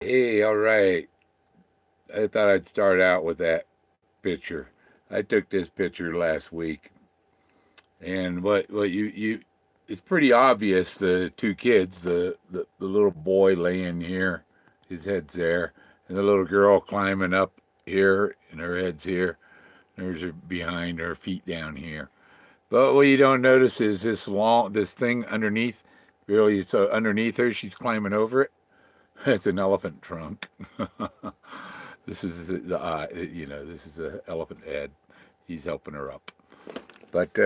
Hey, all right. I thought I'd start out with that picture. I took this picture last week, and what you it's pretty obvious the two kids, the little boy laying here, his head's there, and the little girl climbing up here, and her head's here, and hers are behind her feet down here. But what you don't notice is this thing underneath. Really, so underneath her, she's climbing over it. It's an elephant trunk. This is the eye, this is the elephant head. He's helping her up. But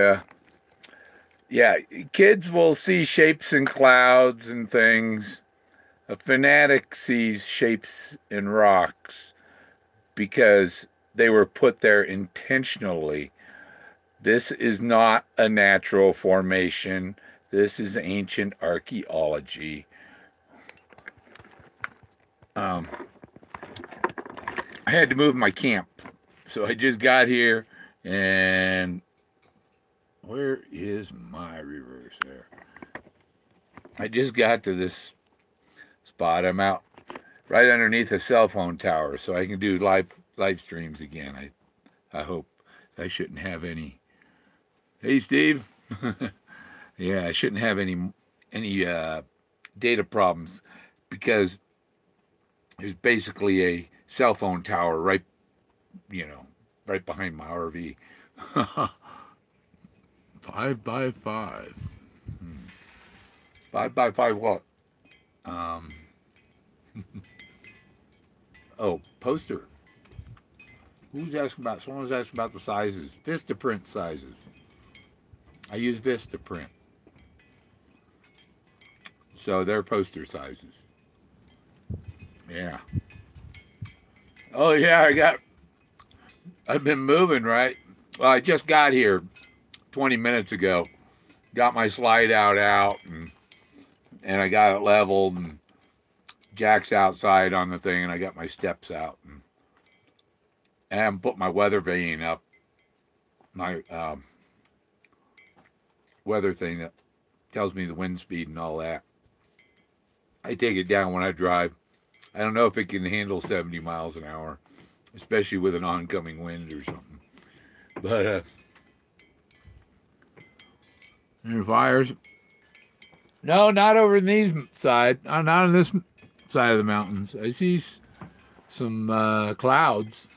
yeah, kids will see shapes in clouds and things. A fanatic sees shapes in rocks because they were put there intentionally. This is not a natural formation. This is ancient archaeology. Um, I had to move my camp, so I just got here, and where is my reverse there? I just got to this spot. I'm out right underneath a cell phone tower, so I can do live streams again. I hope I shouldn't have any. Hey, Steve. Yeah, I shouldn't have any data problems because there's basically a cell phone tower you know, right behind my RV. 5 by 5. 5 by 5 what? Um, oh, poster. Who's asking about? Someone's asking about the sizes. Vistaprint sizes. I use Vistaprint. So they're poster sizes. Yeah. Oh yeah, I've been moving, right? Well, I just got here 20 minutes ago. Got my slide out and I got it leveled and Jack's outside on the thing and I got my steps out and I haven't put my weather vane up. My weather thing that tells me the wind speed and all that. I take it down when I drive. I don't know if it can handle 70 miles an hour, especially with an oncoming wind or something. But fires? No, not over in these side. Not on this side of the mountains. I see some clouds.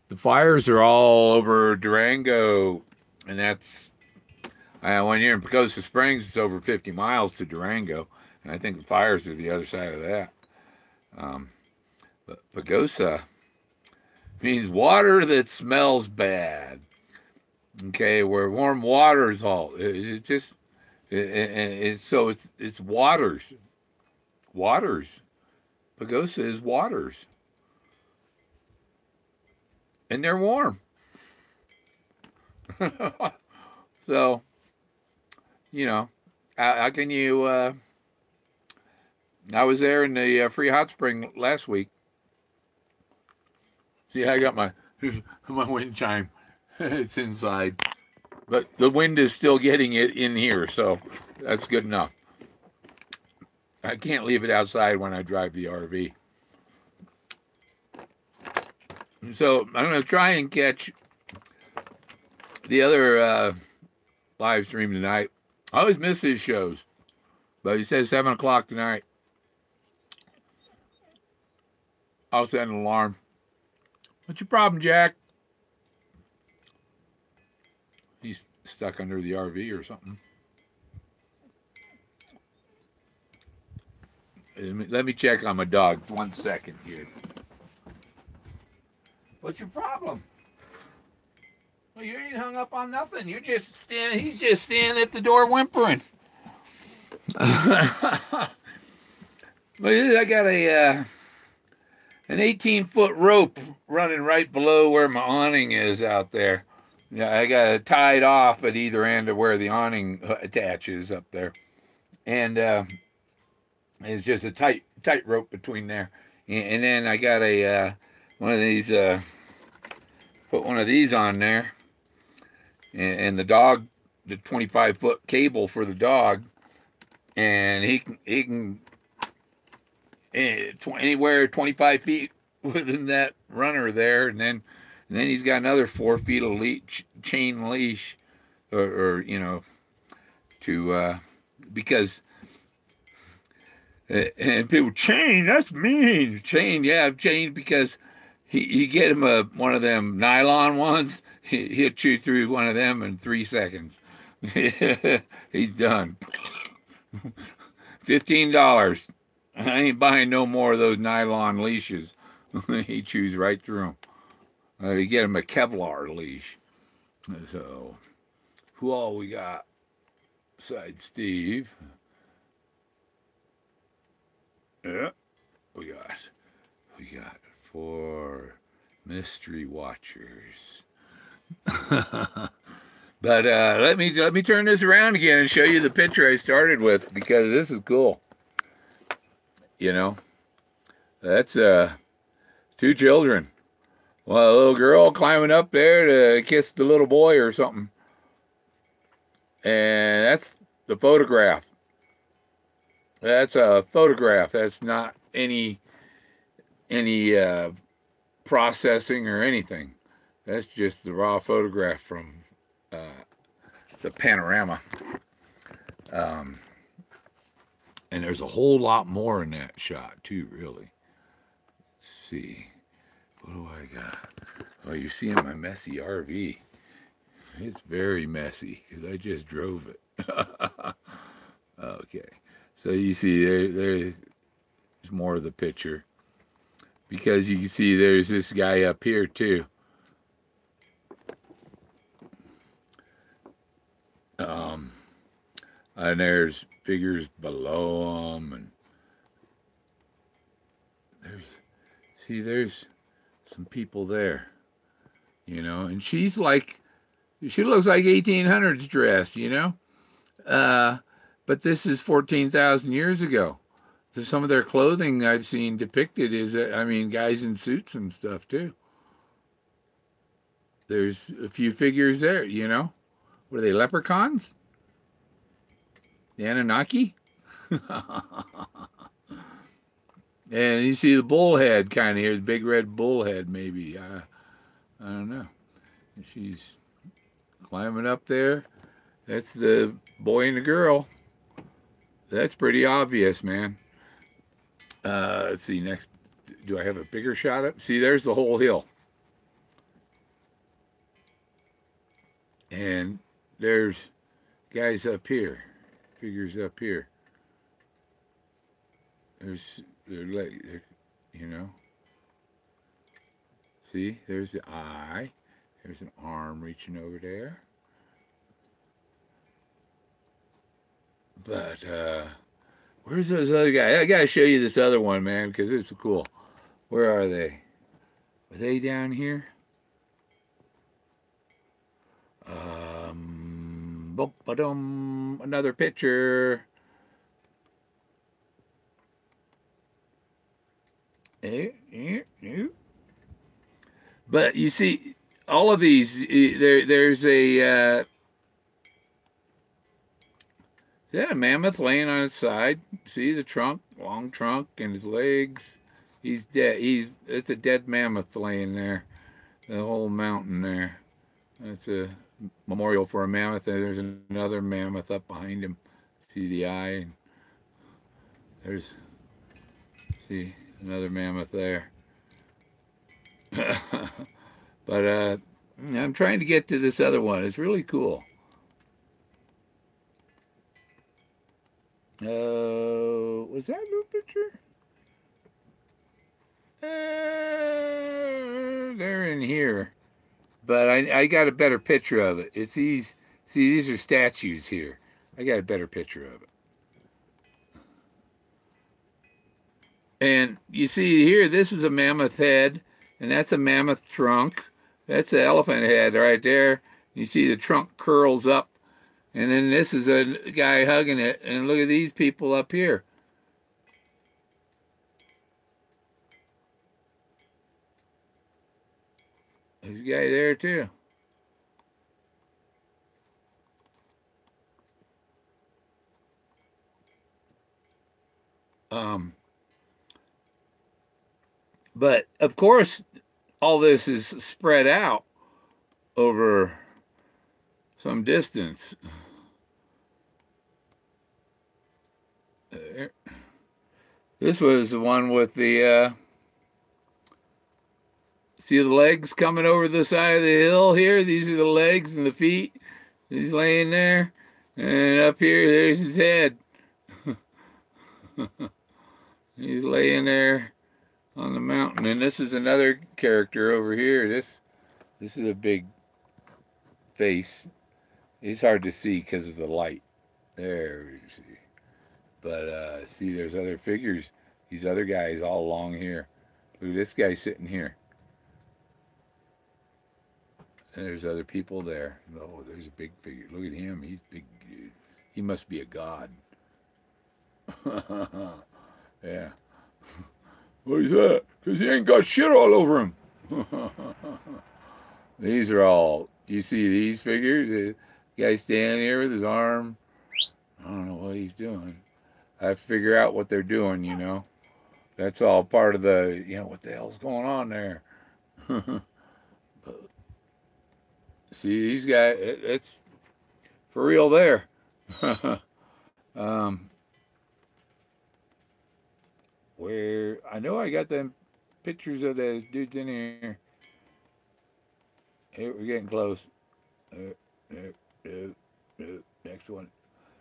The fires are all over Durango, and that's when you're in Pagosa Springs, it's over 50 miles to Durango, and I think the fires are the other side of that. But Pagosa means water that smells bad. Okay, where warm waters all it's just it's waters. Pagosa is waters, and they're warm. So how can you? I was there in the free hot spring last week. See, I got my my wind chime. It's inside, but the wind is still getting it in here, so that's good enough. I can't leave it outside when I drive the RV. So I'm going to try and catch the other live stream tonight. I always miss his shows, but he says 7 o'clock tonight. I'll set an alarm. What's your problem, Jack? He's stuck under the RV or something. Let me check on my dog. 1 second here. What's your problem? Well, you ain't hung up on nothing. You're just standing. He's just standing at the door whimpering. I got an 18-foot rope running right below where my awning is out there. Yeah, I got it tied off at either end of where the awning attaches up there, and it's just a tight rope between there. And then I got a one of these. Put one of these on there, and the dog, the 25-foot cable for the dog, and he can anywhere 25 feet within that runner there, and then he's got another 4 feet of chain leash, or to because and people chain, that's mean. Chain, yeah, chain, because he get him one of them nylon ones. He'll chew through one of them in 3 seconds. He's done. $15. I ain't buying no more of those nylon leashes. He chews right through them. You get him a Kevlar leash. So, who all we got? Besides Steve. Yeah, we got 4 mystery watchers. But let me turn this around again and show you the picture I started with, because this is cool. That's 2 children. Well, a little girl climbing up there to kiss the little boy or something. And that's the photograph. That's a photograph. That's not any processing or anything. That's just the raw photograph from the panorama. And there's a whole lot more in that shot too, really. Let's see. What do I got? Oh, you're seeing my messy RV. It's very messy because I just drove it. Okay. So you see there's more of the picture, because you can see there's this guy up here too. And there's figures below them, and there's some people there, and she looks like 1800s dress, but this is 14,000 years ago. So some of their clothing I've seen depicted is, guys in suits and stuff too. There's a few figures there, What are they, leprechauns? The Anunnaki? And you see the bullhead kind of here, the big red bullhead maybe. I don't know. She's climbing up there. That's the boy and the girl. That's pretty obvious, man. Let's see, next. Do I have a bigger shot up? See, there's the whole hill. And there's guys up here. Figures up here. They're See, there's the eye. There's an arm reaching over there. But where's those other guys? I gotta show you this other one, man, because it's cool. Where are they? Are they down here? Another picture. But you see, all of these, there's a, is that a mammoth laying on its side? See the trunk, long trunk, and his legs. He's dead. It's a dead mammoth laying there. The whole mountain there. That's a memorial for a mammoth. And there's another mammoth up behind him. See the eye. There's, see, another mammoth there. But I'm trying to get to this other one. It's really cool. Was that a new picture? They're in here. But I got a better picture of it. It's these. See, these are statues here. I got a better picture of it. And you see here, this is a mammoth head, and that's a mammoth trunk. That's an elephant head right there. You see the trunk curls up. And then this is a guy hugging it. And look at these people up here. There's a guy there too. But of course, all this is spread out over some distance. There. This was the one with the, see the legs coming over the side of the hill here? These are the legs and the feet. He's laying there. And up here, there's his head. He's laying there on the mountain. And this is another character over here. This is a big face. It's hard to see because of the light. There you see. But see, there's other figures. These other guys all along here. Look at this guy sitting here. And there's other people there. Oh, there's a big figure. Look at him. He's big, dude. He must be a god. Yeah. What is that? Because he ain't got shit all over him. These are all, you see these figures? The guy standing here with his arm. I don't know what he's doing. I figure out what they're doing, you know. That's all part of the, you know, what the hell's going on there. See, these guys, it's for real there. Where, I know I got them pictures of the dudes in here. Hey, we're getting close. Next one.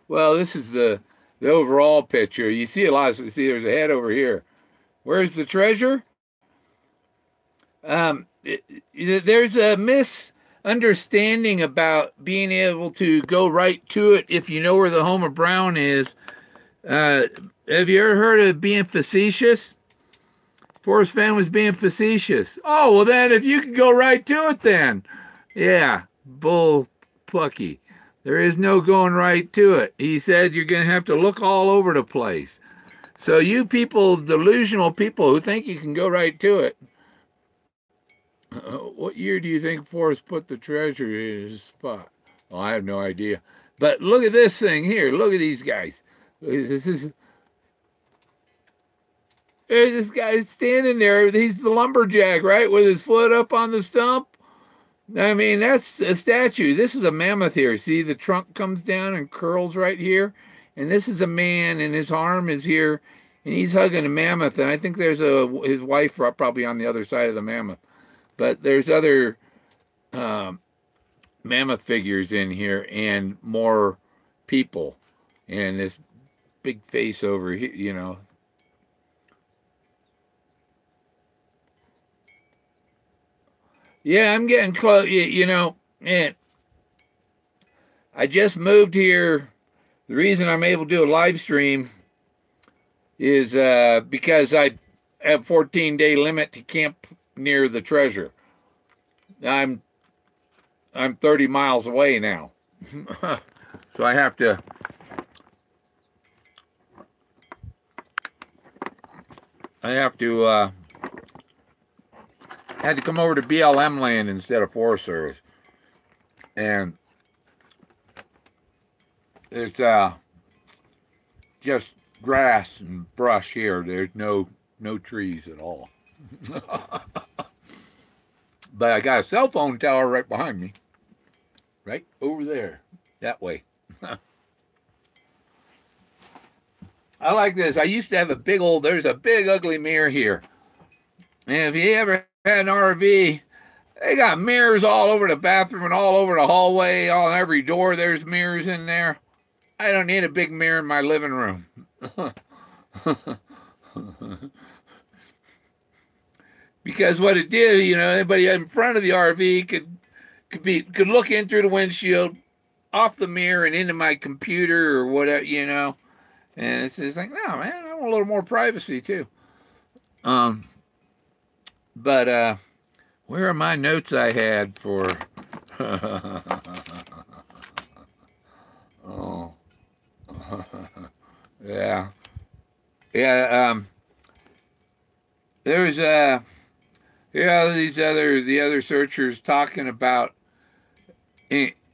Well, this is the overall picture. You see a lot. See, there's a head over here. Where's the treasure? There's a misunderstanding about being able to go right to it if you know where the home of Brown is. Have you ever heard of being facetious? Forrest Fenn was being facetious. Oh, well then, if you could go right to it then. Yeah, bull pucky. There is no going right to it. He said you're going to have to look all over the place. So you people, delusional people who think you can go right to it, what year do you think Forrest put the treasure in his spot? Well, I have no idea. But look at this thing here. Look at these guys. There's this guy standing there. He's the lumberjack, right, with his foot up on the stump. I mean, that's a statue. This is a mammoth here. See, the trunk comes down and curls right here. And this is a man, and his arm is here, and he's hugging a mammoth. And I think there's his wife probably on the other side of the mammoth. But there's other mammoth figures in here and more people. And this big face over here, you know. Yeah, I'm getting close, you know, and I just moved here. The reason I'm able to do a live stream is because I have a 14-day limit to camp near the treasure. I'm 30 miles away now. So I have to had to come over to BLM land instead of Forest Service. And it's just grass and brush here. There's no trees at all. But I got a cell phone tower right behind me. Right over there. That way. I like this. I used to have there's a big ugly mirror here. And if you ever had an RV, they got mirrors all over the bathroom and all over the hallway, on every door there's mirrors in there. I don't need a big mirror in my living room. Because what it did, you know, anybody in front of the RV could look in through the windshield, off the mirror and into my computer or whatever, you know. And it's just like, no, man, I want a little more privacy too. But where are my notes I had for? Oh, yeah. There's the other searchers talking about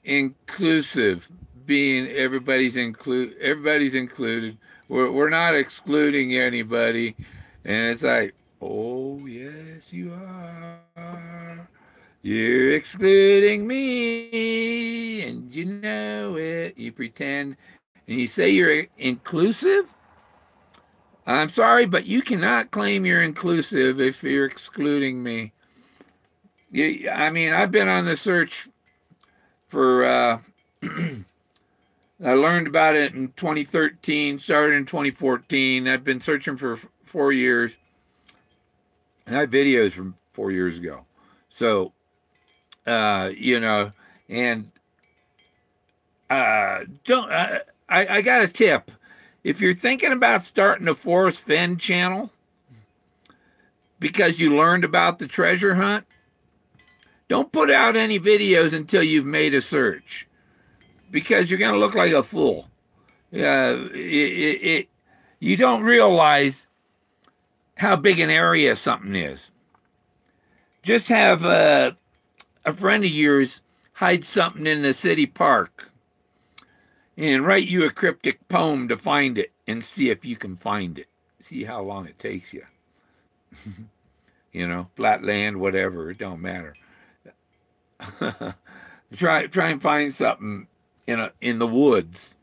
inclusive, being everybody's included. We're not excluding anybody, and it's like, Oh, yes, you are. You're excluding me, and you know it. You pretend, and you say you're inclusive. I'm sorry, but you cannot claim you're inclusive if you're excluding me. I mean, I've been on the search for, I learned about it in 2013, started in 2014. I've been searching for 4 years, and I have videos from 4 years ago. So, you know, and don't, I got a tip. If you're thinking about starting a Forrest Fenn channel because you learned about the treasure hunt, don't put out any videos until you've made a search because you're going to look like a fool. You don't realize how big an area something is. Just have a friend of yours hide something in the city park and write you a cryptic poem to find it and see if you can find it. See how long it takes you. You know, flat land, whatever, it don't matter. try and find something in the woods,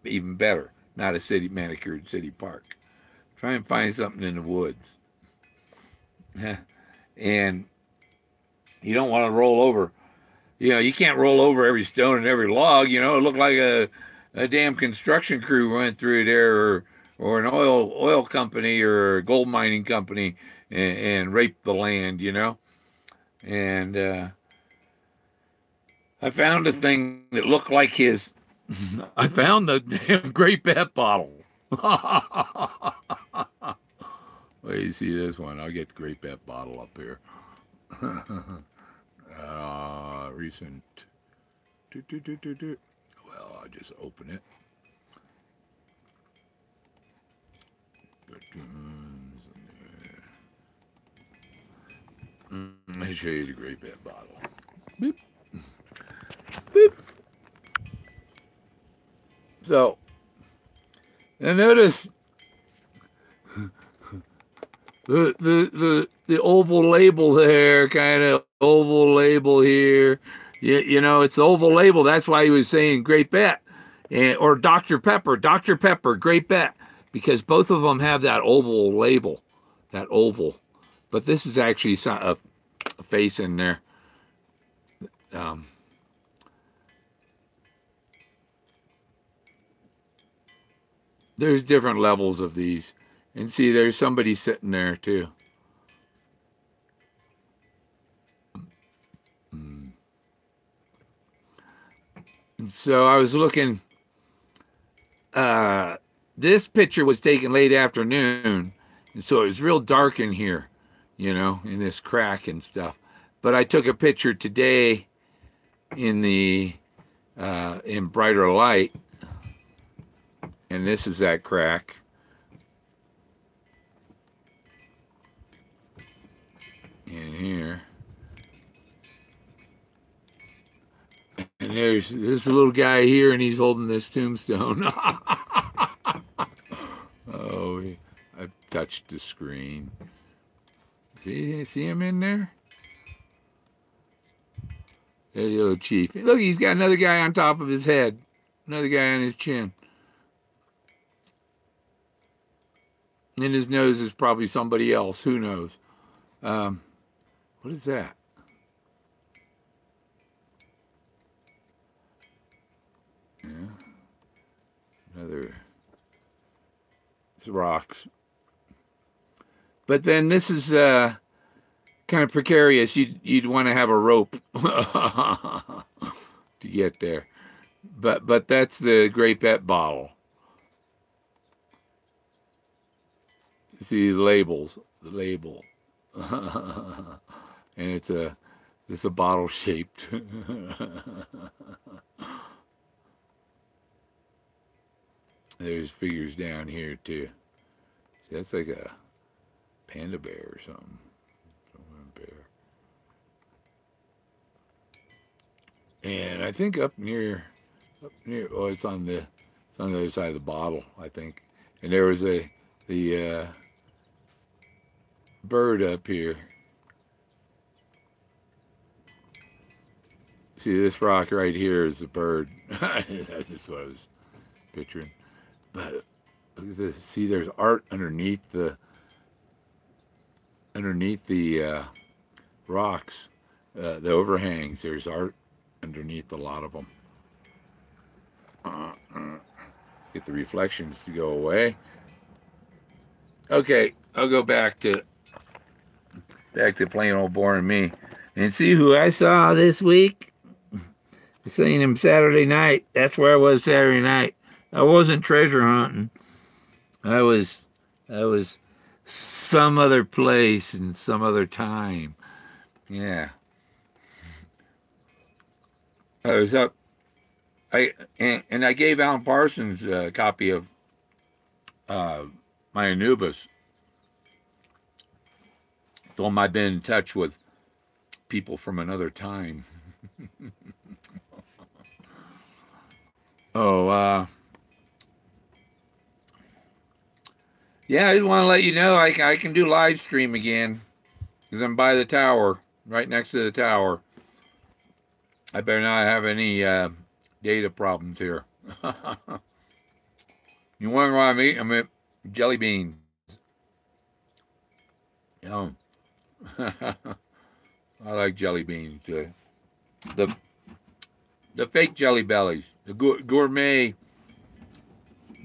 even better. Not a city manicured city park. Try and find something in the woods. And you don't want to roll over. You know, you can't roll over every stone and every log. You know, it looked like a damn construction crew went through there, or an oil company or a gold mining company and raped the land. You know, and I found a thing that looked like his. I found the damn Great Pet bottle. Wait, you see this one? I'll get the Great Pet bottle up here. Recent. Well, I'll just open it. Let me show you the Great Pet bottle. Boop. Boop. So, now notice the oval label there, kind of oval label here. You know, it's the oval label. That's why he was saying Great Bet, or Dr. Pepper, Great Bet, because both of them have that oval label, that oval. But this is actually a face in there. There's different levels of these. And see, there's somebody sitting there, too. And so I was looking. This picture was taken late afternoon. And so it was real dark in here, you know, in this crack and stuff. But I took a picture today in brighter light. And this is that crack. In here. And there's this little guy here, and he's holding this tombstone. Oh, I've touched the screen. See him in there? There's the little chief. Look, he's got another guy on top of his head. Another guy on his chin. And his nose is probably somebody else. Who knows? What is that? Yeah. Another. It's rocks. But then this is kind of precarious. You'd want to have a rope to get there. But that's the Great Pet bottle. See the labels, the label. And it's a bottle shaped. There's figures down here too. See, that's like a panda bear or something. Bear. And I think up near, oh, it's on the other side of the bottle, I think. And there was the bird up here. See, this rock right here is a bird. That's just what I was picturing. But look at this. See, there's art underneath the rocks, the overhangs. There's art underneath a lot of them. Get the reflections to go away. Okay, I'll go back to plain old boring me. And see who I saw this week? I seen him Saturday night. That's where I was Saturday night. I wasn't treasure hunting. I was some other place and some other time. Yeah. I was up. I gave Alan Parsons a copy of my Anubis. Told him I've been in touch with people from another time. Yeah, I just want to let you know I can do live stream again because I'm by the tower, right next to the tower. I better not have any data problems here. You wonder why I'm eating? I'm at jelly beans. I like jelly beans. The fake jelly bellies, the gourmet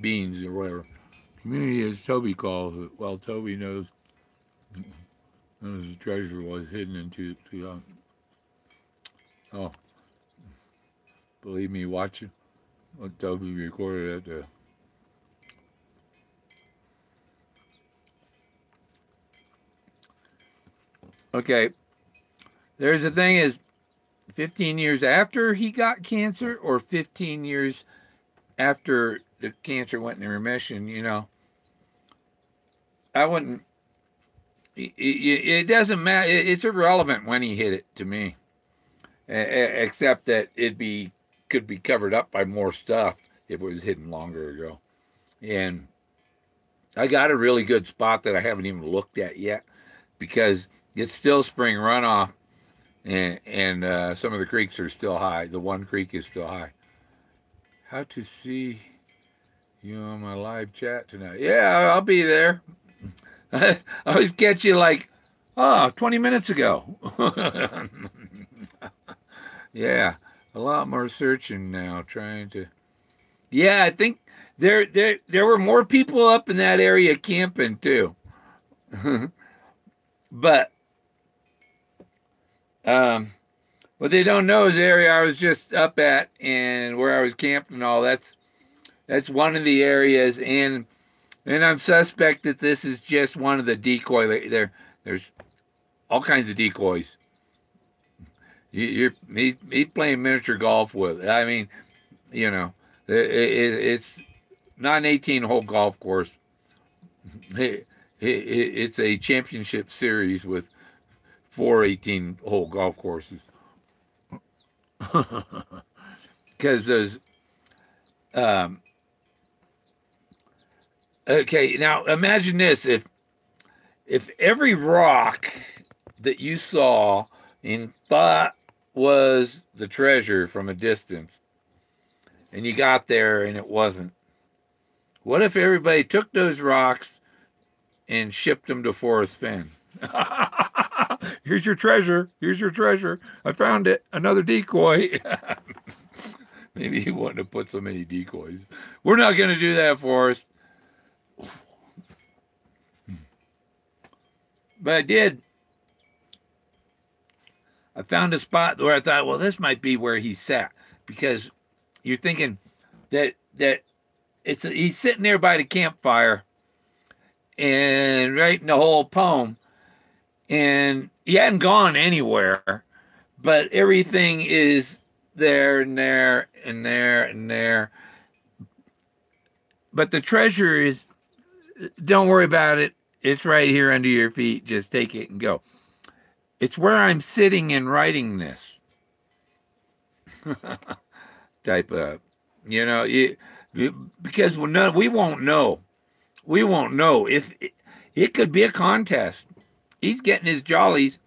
beans or whatever. Community, as Toby calls it. Well, Toby knows the treasure was hidden into. Oh, believe me, watch it. What Toby recorded at the. Okay, there's the thing is, 15 years after he got cancer, or 15 years after the cancer went into remission, you know. I wouldn't. It doesn't matter. It's irrelevant when he hit it to me, except that could be covered up by more stuff if it was hidden longer ago. And I got a really good spot that I haven't even looked at yet because it's still spring runoff, and some of the creeks are still high. The one creek is still high. How to see you on my live chat tonight? Yeah, I'll be there. I always catch you like, 20 minutes ago. Yeah, a lot more searching now, trying to. Yeah, I think there were more people up in that area camping too. But what they don't know is the area I was just up at and where I was camping and all. That's one of the areas, and I'm suspect that this is just one of the decoy. There's all kinds of decoys. He's playing miniature golf with. I mean, you know, it's not an 18-hole golf course. It's a championship series with 4 18-hole golf courses. Because there's okay, now imagine this: if every rock that you saw and thought was the treasure from a distance, and you got there and it wasn't, what if everybody took those rocks and shipped them to Forrest Fenn? Here's your treasure. Here's your treasure. I found it. Another decoy. Maybe he wouldn't have put so many decoys. We're not going to do that, Forrest. But I did. I found a spot where I thought, well, this might be where he sat, because you're thinking that he's sitting there by the campfire and writing the whole poem, and he hadn't gone anywhere, but everything is there and there and there and there. But the treasure is, don't worry about it. It's right here under your feet. Just take it and go. It's where I'm sitting and writing this. Type of, you know, because we won't know. We won't know if it could be a contest. he's getting his jollies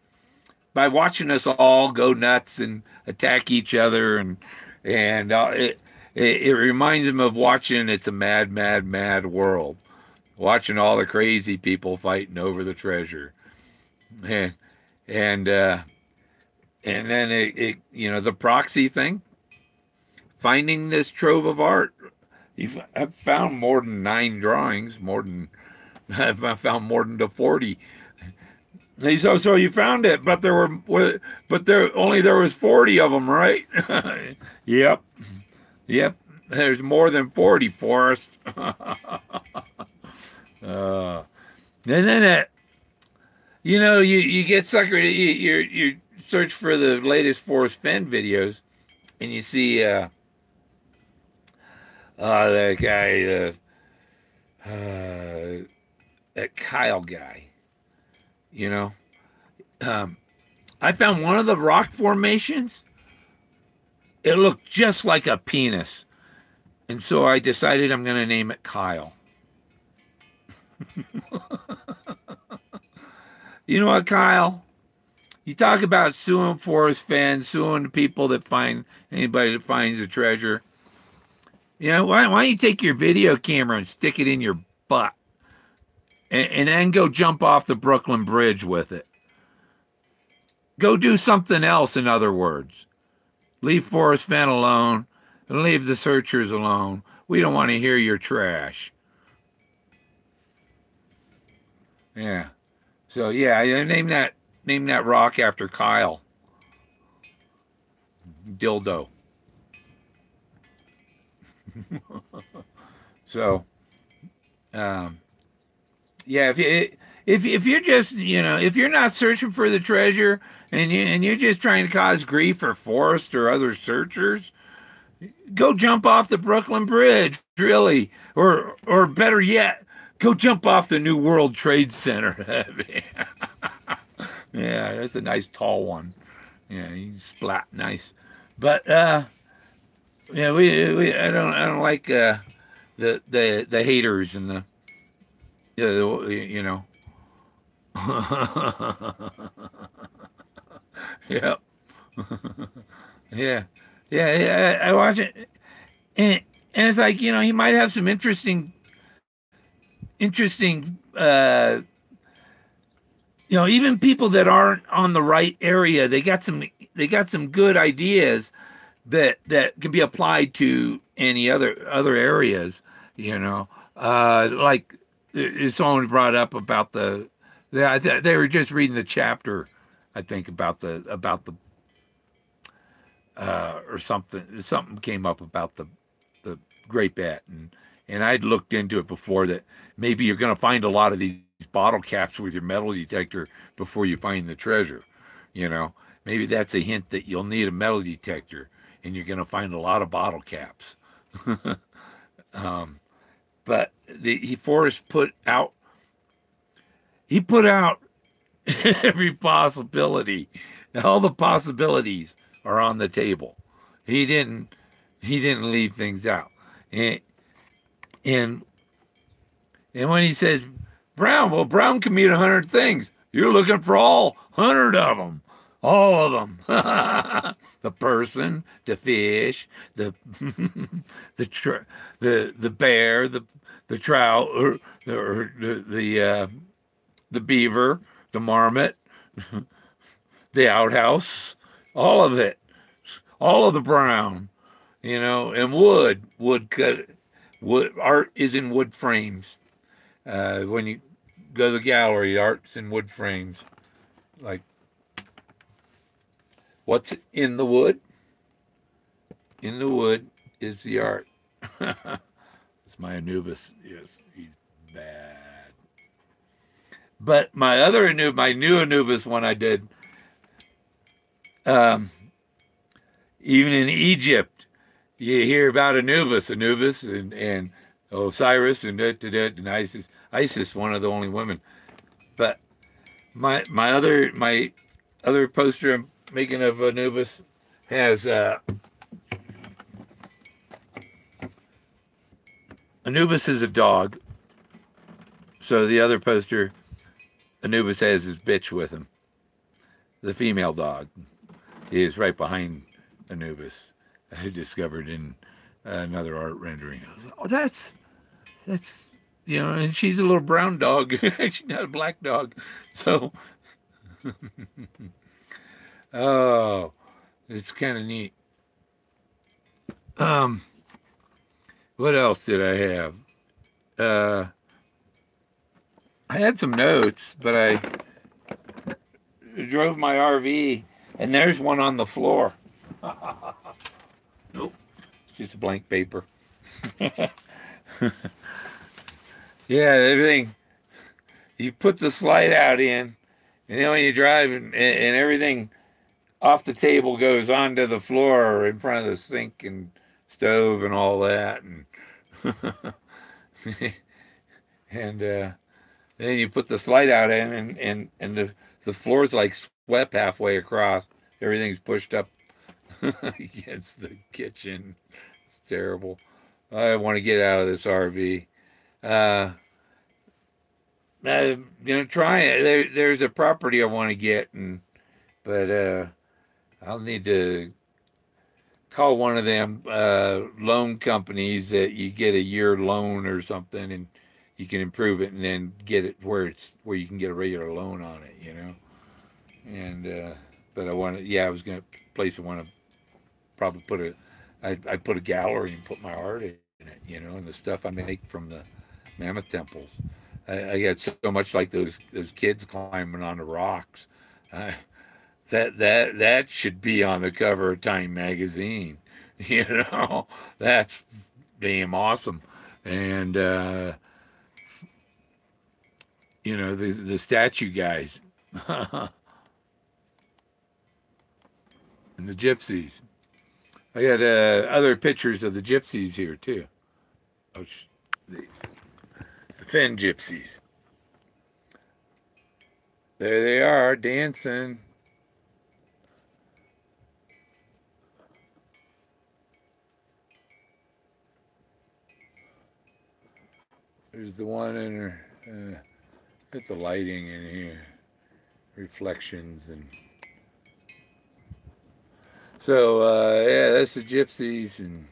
by watching us all go nuts and attack each other, and it reminds him of watching It's a Mad, Mad, Mad World, watching all the crazy people fighting over the treasure, and and uh, and then you know, the proxy thing, finding this trove of art. I've found more than 9 drawings, more than I've found more than 40. He said, so you found it, but there was 40 of them, right? Yep, yep. There's more than 40, Forrest. And then you know, you get suckered. You search for the latest Forrest Fenn videos, and you see that guy, that Kyle guy. You know, I found one of the rock formations. It looked just like a penis, and so I decided I'm going to name it Kyle. You know what, Kyle? You talk about suing Forrest Fenn, suing the people that find anybody that finds a treasure. You know, why don't you take your video camera and stick it in your butt, and then go jump off the Brooklyn Bridge with it? Go do something else, in other words. Leave Forrest Fenn alone, and leave the searchers alone. We don't want to hear your trash. Yeah. So yeah, name that rock after Kyle. Dildo. So, yeah, if you're just, you know, if you're not searching for the treasure, and you're just trying to cause grief for Forrest or other searchers, go jump off the Brooklyn Bridge, really, or better yet, go jump off the New World Trade Center. Yeah, that's a nice tall one. Yeah, you splat nice, but yeah, I don't like the haters and you know. Yep. Yeah. Yeah, I watch it, and it's like, you know, he might have some interesting you know, even people that aren't on the right area, they got some good ideas that can be applied to any other areas, you know. Like someone brought up about they were just reading the chapter, I think, about the or something came up about the Great Bet, and I'd looked into it before, that maybe you're going to find a lot of these bottle caps with your metal detector before you find the treasure. You know, maybe that's a hint that you'll need a metal detector, and you're going to find a lot of bottle caps. But Forrest put out every possibility. All the possibilities are on the table. He didn't leave things out. And when he says Brown, well, Brown can mean 100 things. You're looking for all 100 of them, all of them. The person, the fish, the the bear, the trout, or the beaver, the marmot, the outhouse, all of it, all of the brown, you know. And wood art is in wood frames. When you go to the gallery, art's in wood frames. Like, what's in the wood? In the wood is the art. It's my Anubis. Yes, he's bad. But my new Anubis one I did, even in Egypt, you hear about Anubis, and Osiris and Isis, one of the only women. But my other poster I'm making of Anubis has Anubis is a dog. So the other poster Anubis has his bitch with him. The female dog is right behind Anubis. I discovered in another art rendering. I was like, oh, that's and she's a little brown dog. She's not a black dog. So, oh, it's kind of neat. What else did I have? I had some notes, but I drove my RV, and there's one on the floor. Nope, it's just a blank paper. Yeah, everything. You put the slide out in, and then when you drive, and everything off the table goes onto the floor in front of the sink and stove and all that, and and then you put the slide out in, and the floor's like swept halfway across. Everything's pushed up against the kitchen. It's terrible. I want to get out of this RV. Try it. There's a property I want to get, but I'll need to call one of them loan companies that you get a year loan or something, and you can improve it and then get it where you can get a regular loan on it, And but I was gonna place. I want to probably I put a gallery and put my art in it, and the stuff I make from the mammoth temples. I got so much like those kids climbing on the rocks. That should be on the cover of Time magazine. That's damn awesome. And the statue guys and the gypsies. I got other pictures of the gypsies here too. The Fenn gypsies. There they are dancing. There's the one in her. Get the lighting in here, reflections, and so yeah, that's the gypsies, and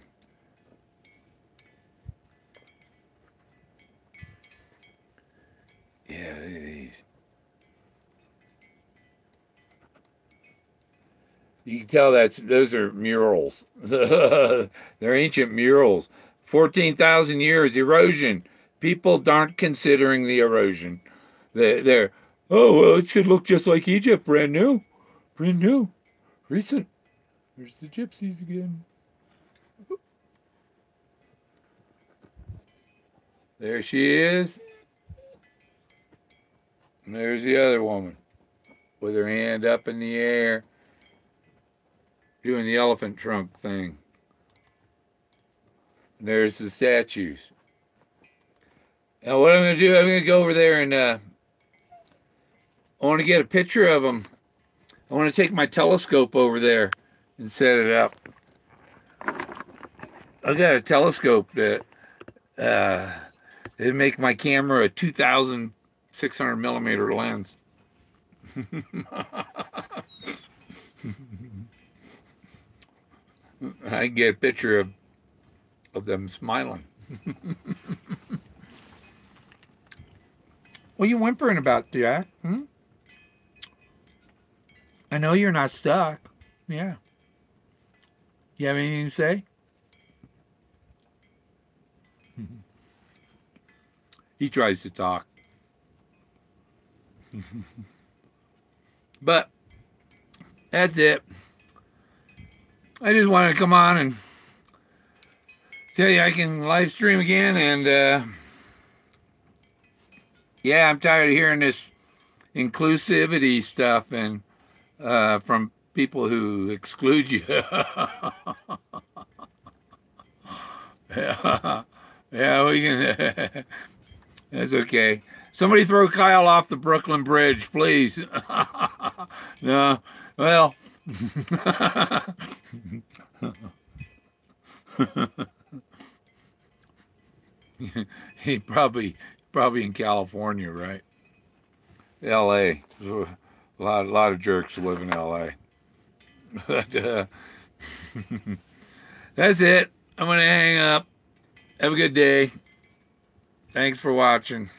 yeah, look at these. You can tell those are murals. They're ancient murals. 14,000 years erosion. People aren't considering the erosion. They're, oh, well, it should look just like Egypt, brand new, recent. There's the gypsies again. There she is. And there's the other woman with her hand up in the air, doing the elephant trunk thing. And there's the statues. Now what I'm going to do, I'm going to go over there and I want to get a picture of them. I want to take my telescope over there and set it up. I got a telescope that it'd make my camera a 2,600 millimeter lens. I can get a picture of them smiling. What are you whimpering about, Jack? I know you're not stuck. Yeah. You have anything to say? He tries to talk. But that's it. I just wanted to come on and tell you I can live stream again, and yeah, I'm tired of hearing this inclusivity stuff and from people who exclude you. Yeah, we can. That's okay. Somebody throw Kyle off the Brooklyn Bridge, please. No, well. He probably in California, right? L.A. A lot of jerks live in L.A. But that's it. I'm gonna hang up. Have a good day. Thanks for watching.